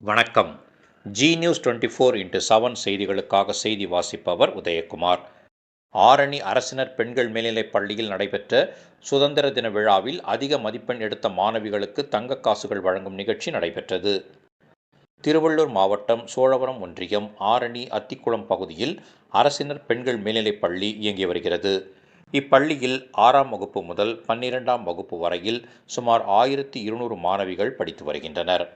வணக்கம். G news 24x7 செய்திகளுக்காக செய்தி வாசிப்பவர் உதயகுமார். ஆரணி அரசினர் பெண்கள் மேல்நிலைப் பள்ளியில் நடைபெற்ற சுதந்திர தின விழாவில் அதிக மதிப்பெண் எடுத்த மாணவிகளுக்கு தங்க காசுகள் வழங்கும் நிகழ்ச்சி நடைபெற்றது. திருவள்ளூர் மாவட்டம் சோழவரம் ஒன்றியம் ஆரணி அத்திக்குளம் பகுதியில் அரசினர் பெண்கள் மேல்நிலைப் பள்ளி இயங்கி வருகிறது. இப்பள்ளியில் 6ஆம் வகுப்பு முதல் 12ஆம் வகுப்பு வரையில் சுமார் 1200 மாணவிகள் படித்து வருகின்றனர்.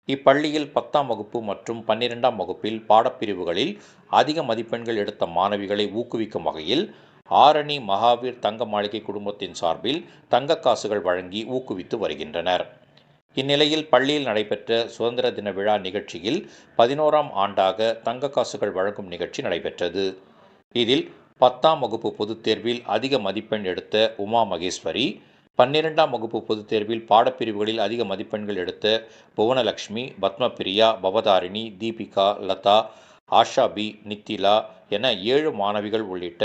இப்பள்ளியில் 10ஆம் வகுப்பு மற்றும் 12ஆம் வகுப்பில் பாடப்பிரிவுகளில் அதிக மதிப்பெண்கள் எடுத்த மாணவிகளை ஊக்குவிக்கும் வகையில் ஆரணி மகாவீர் தங்க மாளிகை குடும்பத்தின் சார்பில் தங்க காசுகள் வழங்கி ஊக்குவித்து வருகின்றனர். இந்நிலையில் பள்ளியில் நடைபெற்ற சுதந்திர தின விழா நிகழ்ச்சியில் 11ஆம் ஆண்டாக தங்க காசுகள் வழங்கும் நிகழ்ச்சி நடைபெற்றது. இதில் 10ஆம் வகுப்பு பொதுத் தேர்வில் அதிக மதிப்பெண் எடுத்த உமா மகேஸ்வரி, 12ஆம் வகுப்பு பொதுத் தேர்வில் பாடப்பிரிவுகளில் அதிக மதிப்பெண்கள் எடுத்த புவனலட்சுமி, பத்மபிரியா, பவதாரிணி, தீபிகா, லதா, ஆஷாபி, நித்திலா என 7 மாணவிகள் உள்ளிட்ட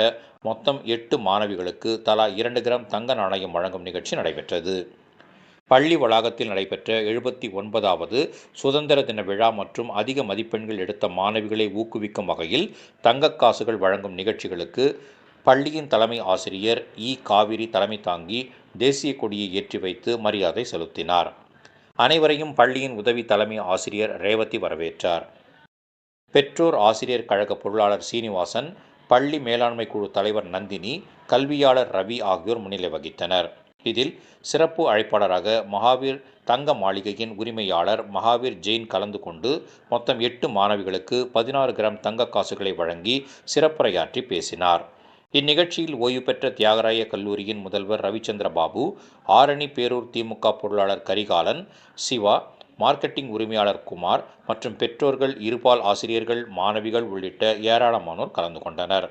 மொத்தம் 8 மாணவிகளுக்கு தலா 2 கிராம் தங்க நாணயம் வழங்கும் நிகழ்ச்சி நடைபெற்றது. பள்ளி வளாகத்தில் நடைபெற்ற 79வது சுதந்திர தின விழா மற்றும் அதிக மதிப்பெண்கள் எடுத்த மாணவிகளை ஊக்குவிக்கும் வகையில் தங்க காசுகள் வழங்கும் நிகழ்ச்சிகளுக்கு பள்ளியின் தலைமை ஆசிரியர் இ. காவிரி தலைமை தாங்கி தேசிய கொடியை ஏற்றி வைத்து மரியாதை செலுத்தினார். அனைவரையும் பள்ளியின் உதவி தலைமை ஆசிரியர் ரேவதி வரவேற்றார். பெற்றோர் ஆசிரியர் கழக பொருளாளர் சீனிவாசன், பள்ளி மேலாண்மை குழு தலைவர் நந்தினி, கல்வியாளர் ரவி ஆகியோர் முன்னிலை வகித்தனர். இதில் சிறப்பு அழைப்பாளராக மகாவீர் தங்க மாளிகையின் உரிமையாளர் மகாவீர் ஜெயின் கலந்து கொண்டு மொத்தம் 8 மாணவிகளுக்கு 16 கிராம் தங்க காசுகளை வழங்கி சிறப்புரையாற்றி பேசினார். இந்நிகழ்ச்சியில் ஓய்வு பெற்ற தியாகராய கல்லூரியின் முதல்வர் ரவிச்சந்திர பாபு, ஆரணி பேரூர் திமுக பொருளாளர் கரிகாலன், சிவா, மார்க்கெட்டிங் உரிமையாளர் குமார் மற்றும் பெற்றோர்கள், இருபால் ஆசிரியர்கள், மாணவிகள் உள்ளிட்ட ஏராளமானோர் கலந்து கொண்டனர்.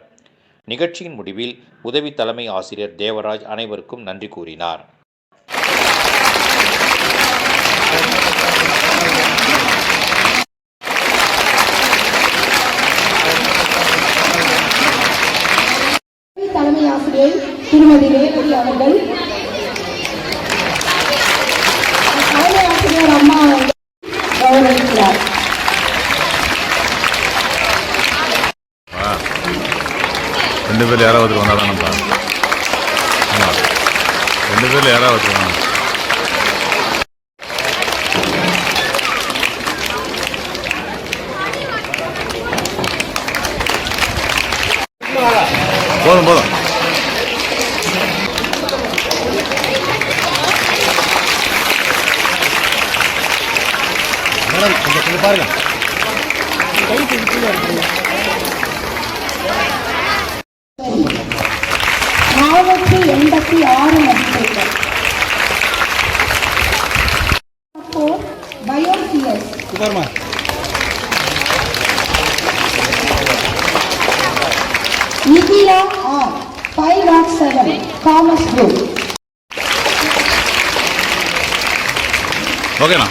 நிகழ்ச்சியின் முடிவில் உதவி தலைமை ஆசிரியர் தேவராஜ் அனைவருக்கும் நன்றி கூறினார். தலைமை ஆசிரியர் திருமதி ரேவதி அவர்கள், தலைமை ஆசிரியர் அம்மா கௌரவிக்கிறார். ரெண்டு பேர் யாராவது வந்தாதானப்பா? ஆமாம், 2 பேர் யாராவது வாங்க. போதும் போதும். மேடம் கொஞ்சம் பாருங்க. 486 மதிப்பெண்கள். பயோசிஎஸ் நிதிலா ஆர் 507 காமர்ஸ் குரூப். ஓகேண்ணா.